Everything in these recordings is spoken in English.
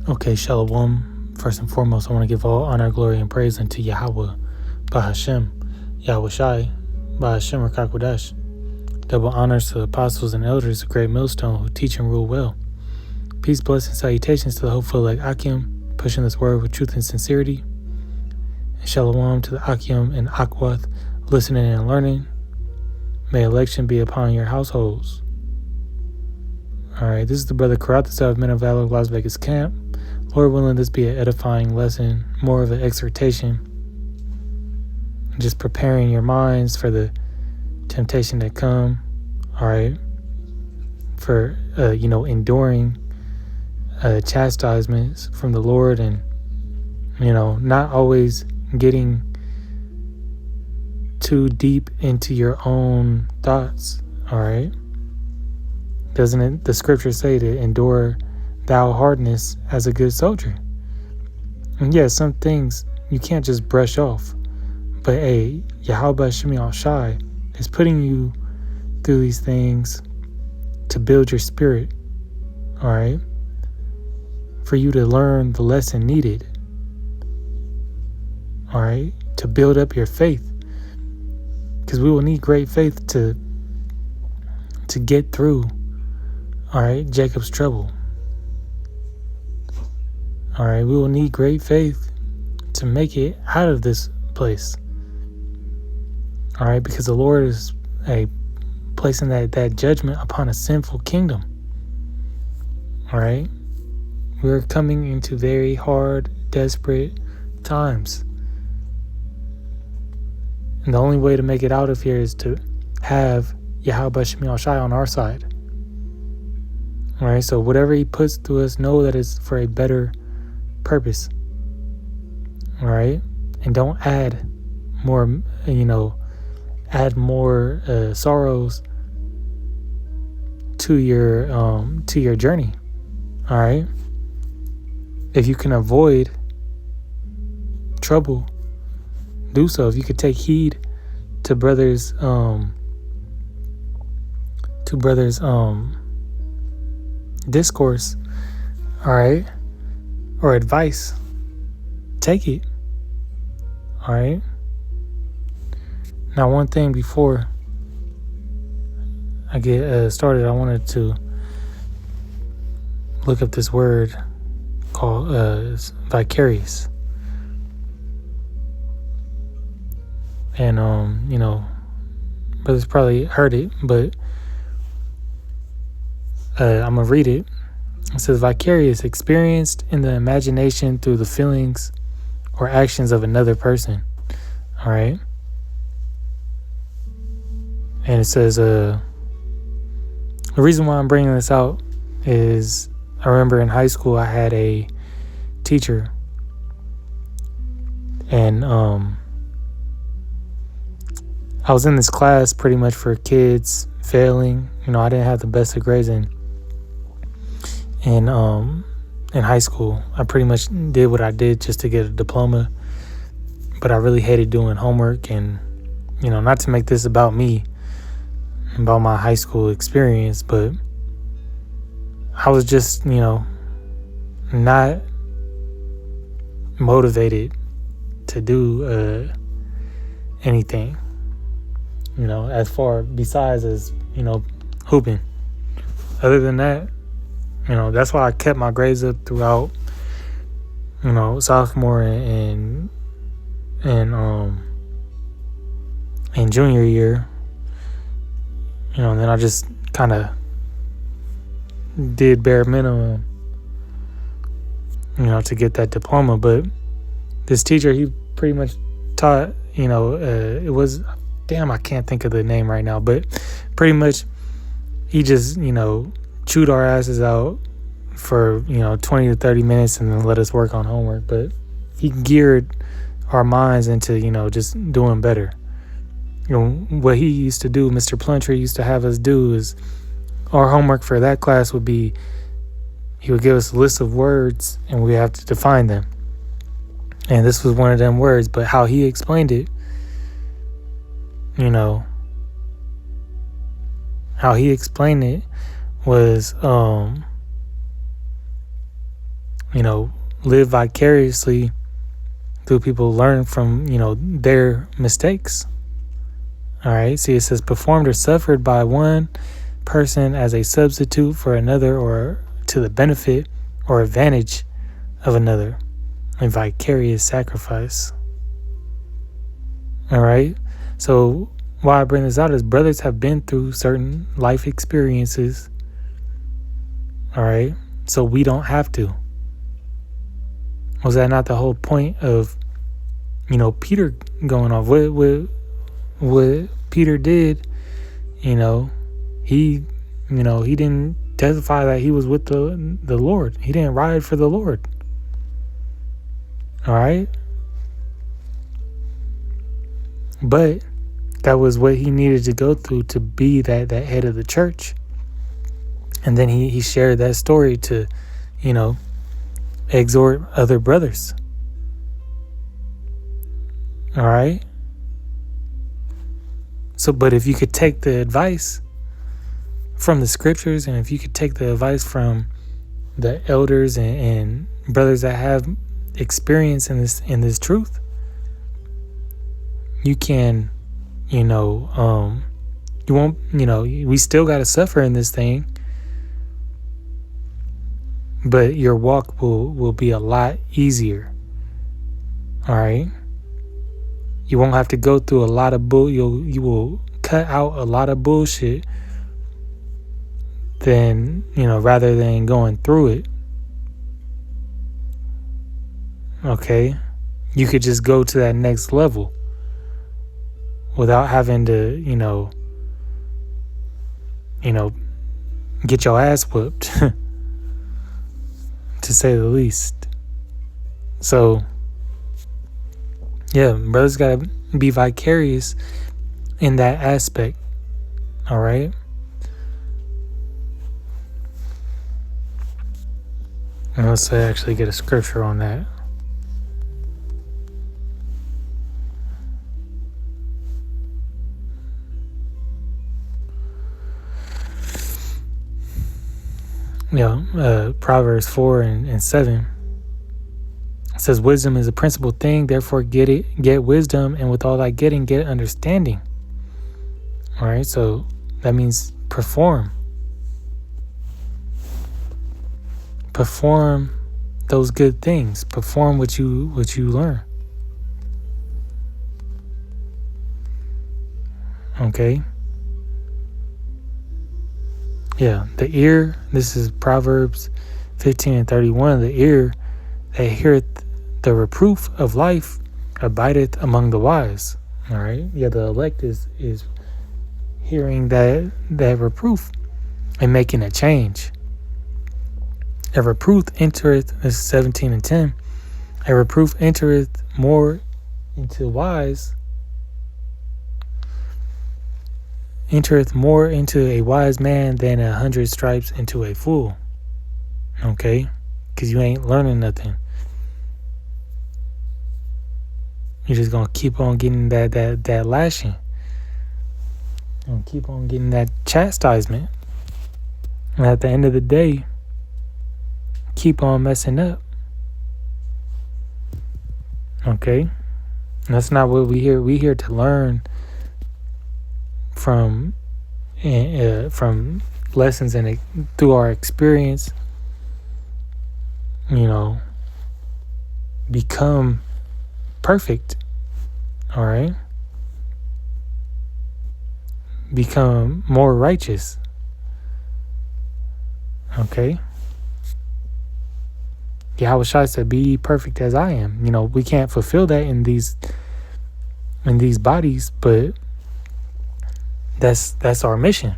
Okay, Shalom. First and foremost, I want to give all honor, glory, and praise unto Yahweh, Bahashem, Yahweh Shai, Bahashem Rakakwadash. Double honors to the apostles and elders of Great Millstone who teach and rule well. Peace, blessings, salutations to the hopeful like Akim, pushing this word with truth and sincerity. And Shalom to the Akim and Akwath, listening and learning. May election be upon your households. All right, this is the brother Karatha of Men of Valor, Las Vegas camp. Lord willing, this be an edifying lesson, more of an exhortation. Just preparing your minds for the temptation that come. All right, for enduring chastisements from the Lord, and not always getting too deep into your own thoughts. All right. Doesn't it, the scripture say to endure thou hardness as a good soldier? And yeah, some things you can't just brush off. But Yahweh Shemi Shai is putting you through these things to build your spirit. All right? For you to learn the lesson needed. All right? To build up your faith. Because we will need great faith to get through. All right, Jacob's trouble. All right, we will need great faith to make it out of this place. All right, because the Lord is placing that judgment upon a sinful kingdom. All right, we're coming into very hard, desperate times. And the only way to make it out of here is to have Yahweh Shemi Shai on our side. All right, so whatever he puts through us, know that it's for a better purpose. All right, and don't add more, sorrows to your journey. All right, if you can avoid trouble, do so. If you could take heed to brothers' discourse, all right, or advice, take it. All right. Now, one thing before I get started, I wanted to look up this word called vicarious. And brothers probably heard it, but I'm going to read it. It says, vicarious, experienced in the imagination through the feelings or actions of another person. All right. And it says, the reason why I'm bringing this out is I remember in high school I had a teacher, and I was in this class pretty much for kids failing. I didn't have the best of grades in high school. I pretty much did what I did just to get a diploma, but I really hated doing homework. And not to make this about me, about my high school experience, but I was just not motivated to do anything as far besides as hooping. Other than that, that's why I kept my grades up throughout, sophomore and junior year, and then I just kind of did bare minimum, to get that diploma. But this teacher, he pretty much taught, it was, I can't think of the name right now, but pretty much he just, chewed our asses out for 20 to 30 minutes and then let us work on homework. But he geared our minds into just doing better. What he used to do, Mr. Pluntree used to have us do, is our homework for that class would be, he would give us a list of words and we have to define them. And this was one of them words, but how he explained it, how he explained it was live vicariously through people, learn from, their mistakes. All right. See, it says performed or suffered by one person as a substitute for another or to the benefit or advantage of another. A vicarious sacrifice. All right. So why I bring this out is brothers have been through certain life experiences. All right. So we don't have to. Was that not the whole point of, Peter going off? What Peter did, he didn't testify that he was with the Lord. He didn't ride for the Lord. All right. But that was what he needed to go through to be that head of the church. And then he shared that story to, exhort other brothers. All right. So, but if you could take the advice from the scriptures, and if you could take the advice from the elders and brothers that have experience in this truth, you can, you won't, we still got to suffer in this thing, but your walk will be a lot easier. All right. You won't have to go through a lot of you will cut out a lot of bullshit than, rather than going through it. Okay. You could just go to that next level without having to, get your ass whooped, to say the least. So, yeah, brothers got to be vicarious in that aspect. All right. And let's actually get a scripture on that. Proverbs 4 and 7. It says, wisdom is a principal thing, therefore get wisdom, and with all thy getting, get understanding. All right, so that means perform those good things. Perform what you learn. Okay. Yeah, the ear, this is Proverbs 15 and 31. The ear that heareth the reproof of life abideth among the wise. All right. Yeah, the elect is hearing that reproof and making a change. A reproof entereth, this is 17 and 10. A reproof entereth more into a wise man than 100 stripes into a fool. Okay? Because you ain't learning nothing. You're just going to keep on getting that lashing. And keep on getting that chastisement. And at the end of the day, keep on messing up. Okay? And that's not what we hear. We here to learn from lessons and through our experience, become perfect. All right. Become more righteous. Okay. Yahushua said, be ye perfect as I am. We can't fulfill that in these bodies, but that's our mission.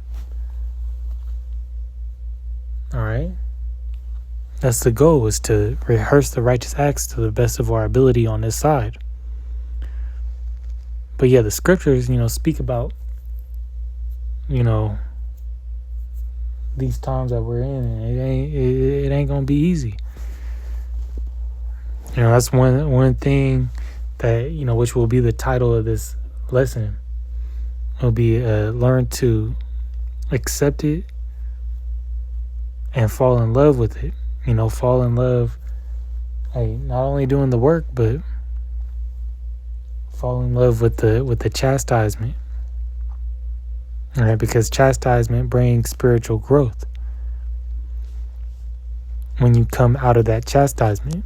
All right. That's the goal, is to rehearse the righteous acts to the best of our ability on this side. But yeah, the scriptures, speak about, these times that we're in, and it ain't gonna be easy. That's one thing that, which will be the title of this lesson. Will be learn to accept it and fall in love with it. Fall in love hey, not only doing the work, but fall in love with the chastisement. All right, because chastisement brings spiritual growth. When you come out of that chastisement,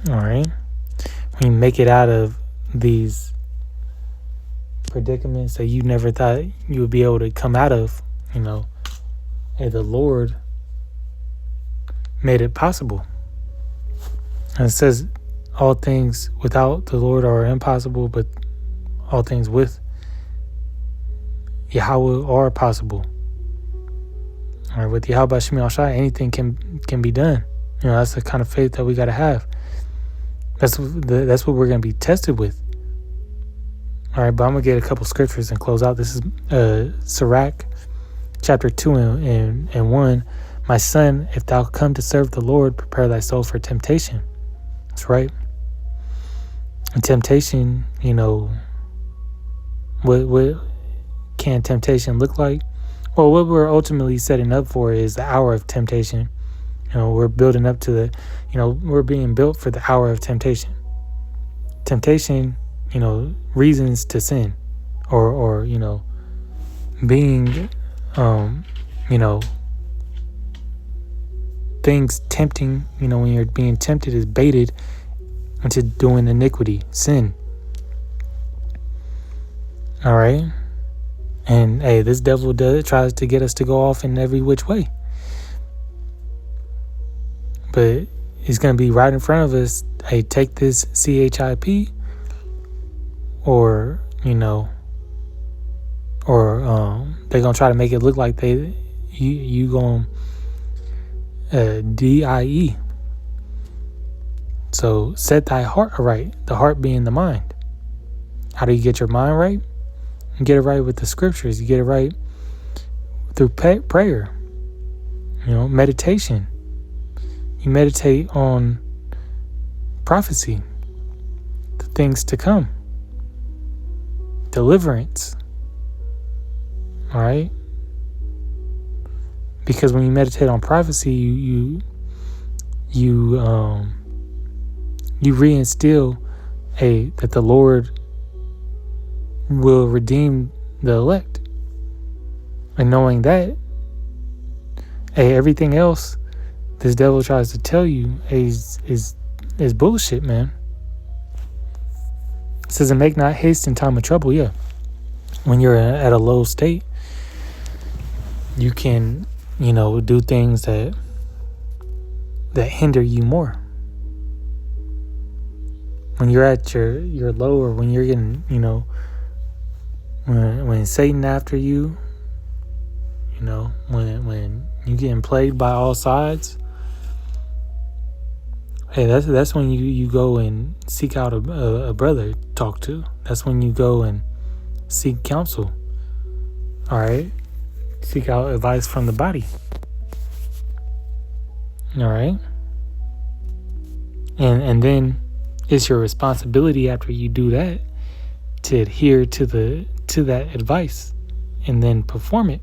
all right, when you make it out of these predicaments that you never thought you would be able to come out of, hey, the Lord made it possible. And it says all things without the Lord are impossible, but all things with Yahweh are possible. All right, with Yahweh Shem Shai, anything can be done. That's the kind of faith that we got to have. That's what we're going to be tested with. All right, but I'm going to get a couple scriptures and close out. This is Sirach, chapter 2 and 1. My son, if thou come to serve the Lord, prepare thy soul for temptation. That's right. And temptation, what can temptation look like? Well, what we're ultimately setting up for is the hour of temptation. We're building up to we're being built for the hour of temptation. Temptation, reasons to sin, or being, things tempting, when you're being tempted is baited into doing iniquity, sin. All right. And hey, this devil tries to get us to go off in every which way. But he's going to be right in front of us. Hey, take this CHIP, or they're going to try to make it look like you going DIE. So set thy heart right, the heart being the mind. How do you get your mind right? You get it right with the scriptures. You get it right through prayer, meditation. You meditate on prophecy, the things to come, deliverance. All right? Because when you meditate on prophecy, you reinstill that the Lord will redeem the elect. And knowing that, everything else this devil tries to tell you is bullshit, man. It says, and make not haste in time of trouble. Yeah. When you're at a low state, you can, do things that hinder you more. When you're at your low, or when you're getting, when Satan after you, when you getting played by all sides, hey, that's when you go and seek out a brother to talk to. That's when you go and seek counsel. All right, seek out advice from the body. All right, and then it's your responsibility after you do that to adhere to that advice and then perform it.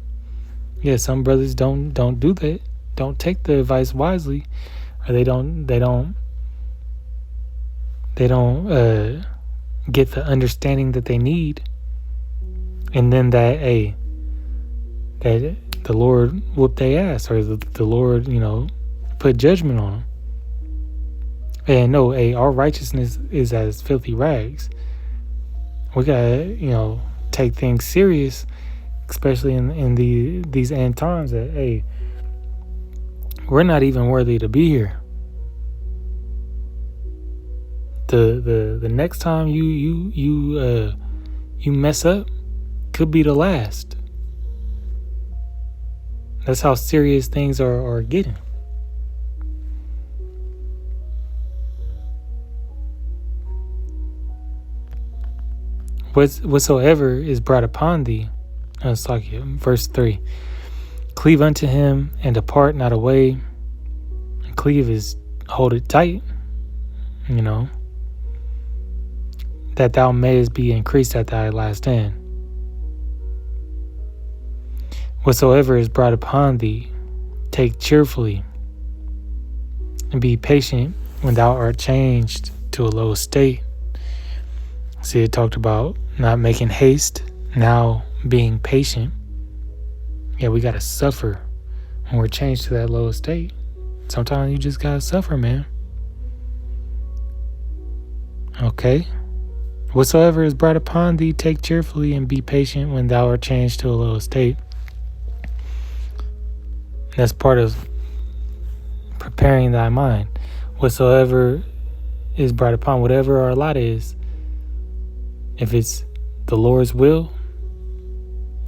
Yeah, some brothers don't do that. Don't take the advice wisely, or they don't get the understanding that they need, and then that the Lord whoop their ass, or the Lord put judgment on them. And no, our righteousness is as filthy rags. We gotta take things serious, especially in these end times, that we're not even worthy to be here. The next time you mess up could be the last. That's how serious things are getting. Whatsoever is brought upon thee, it's like verse 3. Cleave unto him and depart not away. And cleave is hold it tight, that thou mayest be increased at thy last end. Whatsoever is brought upon thee, take cheerfully. and be patient when thou art changed to a low state. See, it talked about not making haste, now being patient. Yeah, we got to suffer when we're changed to that low state. Sometimes you just got to suffer, man. Okay. Whatsoever is brought upon thee, take cheerfully and be patient when thou art changed to a low state. That's part of preparing thy mind. Whatsoever is brought upon, whatever our lot is, if it's the Lord's will,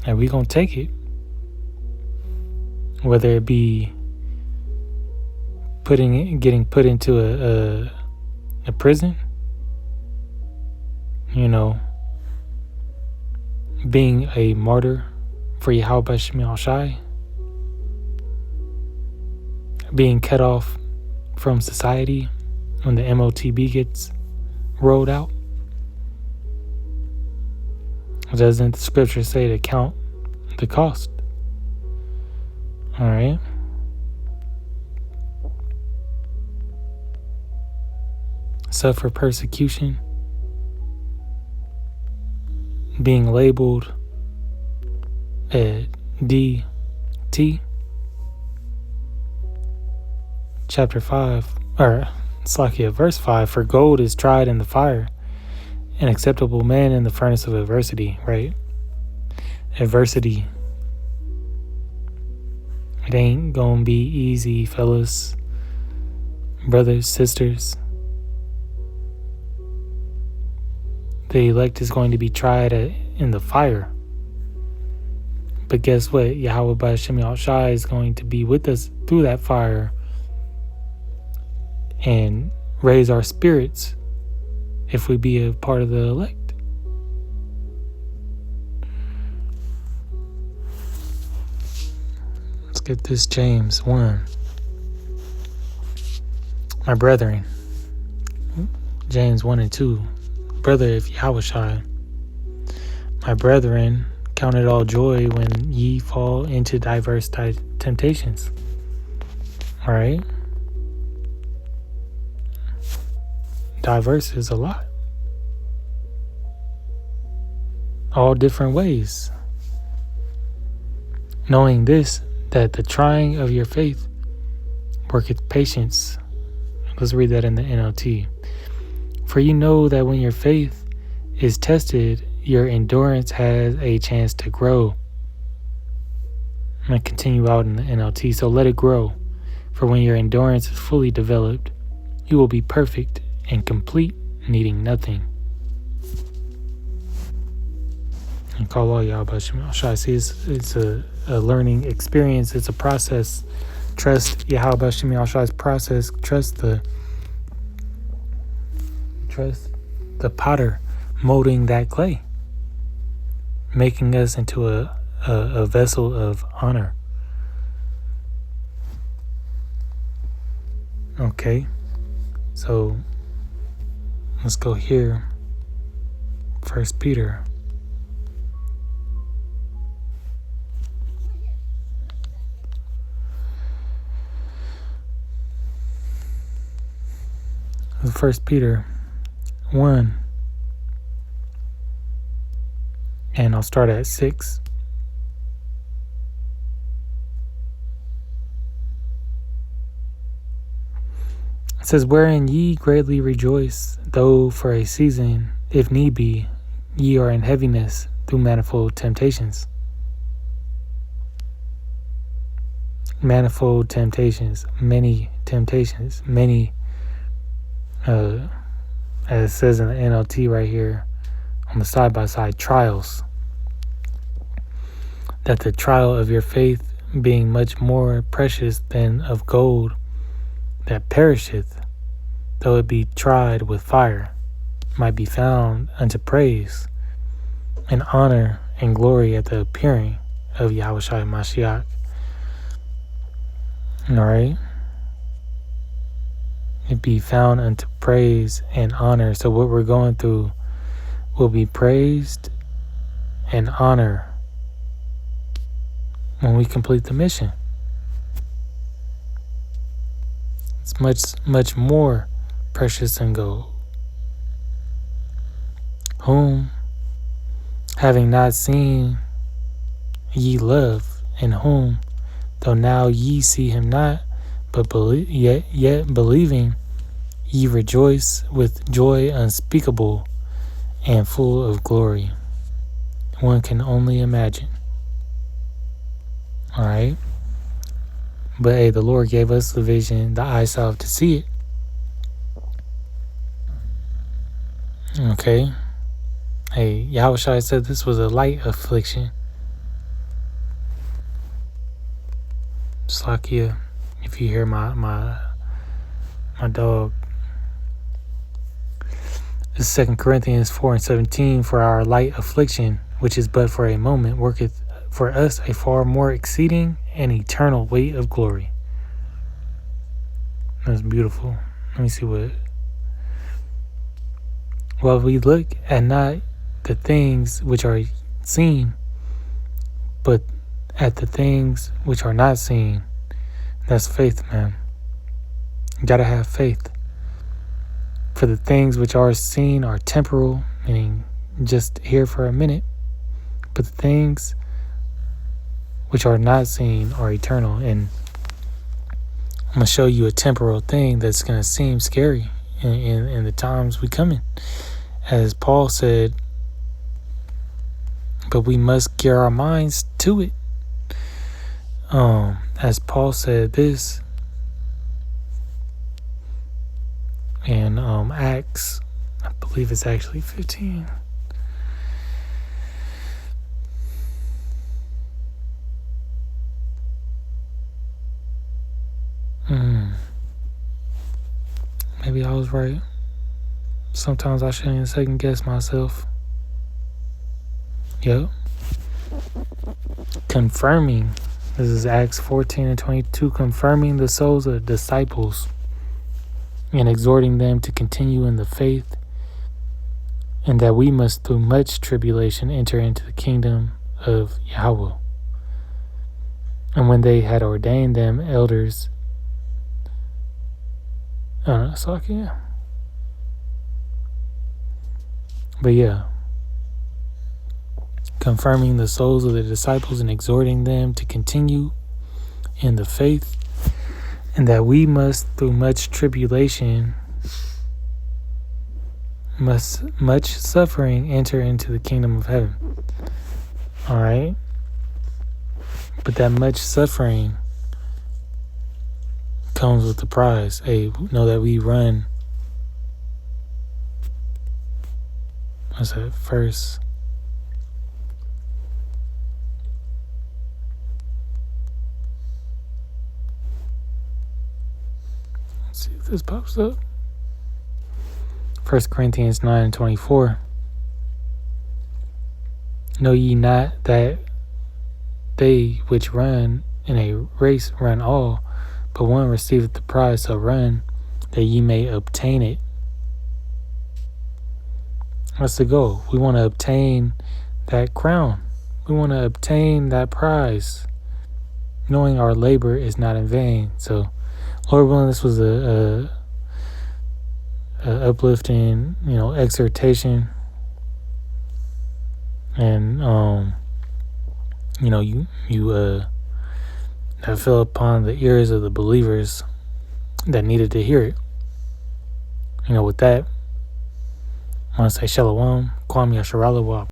and we gonna take it. Whether it be getting put into a prison, being a martyr for Yahweh B'Shem Yahushai, being cut off from society when the MOTB gets rolled out. Doesn't the scripture say to count the cost? All right. Suffer persecution. Being labeled a DT. Chapter 5, or Slakia, verse 5, for gold is tried in the fire, an acceptable man in the furnace of adversity, right? Adversity. It ain't gonna be easy, fellas, brothers, sisters. The elect is going to be tried in the fire. But guess what? Yahweh B'Shem Yahushai is going to be with us through that fire and raise our spirits if we be a part of the elect. Let's get this James 1. My brethren, James 1 and 2. Brother of Yahushai, my brethren, count it all joy when ye fall into diverse temptations. All right? Diverse is a lot. All different ways. Knowing this, that the trying of your faith worketh patience. Let's read that in the NLT. For you know that when your faith is tested, your endurance has a chance to grow. I'm going to continue out in the NLT. So let it grow. For when your endurance is fully developed, you will be perfect and complete, needing nothing. And call all y'all about Shemel. See, it's a learning experience. It's a process. Trust Yahweh B'Shem Yahushua's process. Trust the potter molding that clay, making us into a vessel of honor. Okay, so let's go here. 1 Peter. First Peter 1, and I'll start at 6. It says, wherein ye greatly rejoice, though for a season, if need be, ye are in heaviness through manifold temptations. Manifold temptations, many temptations, many, as it says in the NLT right here on the side-by-side, trials. That the trial of your faith, being much more precious than of gold that perisheth, though it be tried with fire, might be found unto praise and honor and glory at the appearing of Yahushua Mashiach. Alright? It be found unto praise and honor. So what we're going through will be praised and honor when we complete the mission. It's much more precious than gold. Whom, having not seen, ye love, in whom, though now ye see him not, but yet believing, ye rejoice with joy unspeakable and full of glory. One can only imagine. All right. But hey, the Lord gave us the vision, the eyesight to see it. Okay. Hey, Yahushua said this was a light affliction. Slakia, if you hear my dog. This is 2 Corinthians 4:17. For our light affliction, which is but for a moment, worketh for us a far more exceeding and eternal weight of glory. That's beautiful. Let me see what. Well, we look at not the things which are seen, but at the things which are not seen. That's faith, man. You gotta have faith. For the things which are seen are temporal, meaning just here for a minute. But the things which are not seen are eternal. And I'm going to show you a temporal thing that's going to seem scary in the times we come in. As Paul said, but we must gear our minds to it. As Paul said this in Acts, I believe it's actually 15. Maybe I was right. Sometimes I shouldn't second guess myself. Yep. Confirming. This is Acts 14:22. Confirming the souls of the disciples and exhorting them to continue in the faith, and that we must through much tribulation enter into the kingdom of Yahweh. And when they had ordained them elders, but yeah, confirming the souls of the disciples and exhorting them to continue in the faith, and that we must through much tribulation, much suffering, enter into the kingdom of heaven. All right. But that much suffering comes with the prize. Hey, know that we run. What's that? First. Let's see if this pops up. 1 Corinthians 9:24. Know ye not that they which run in a race run all, but one receiveth the prize, so run that ye may obtain it. That's the goal. We want to obtain that crown. We want to obtain that prize, knowing our labor is not in vain. So, Lord willing, this was a uplifting, exhortation, and that fell upon the ears of the believers that needed to hear it. With that, I want to say Shalom, Kwam Yasharala Wap.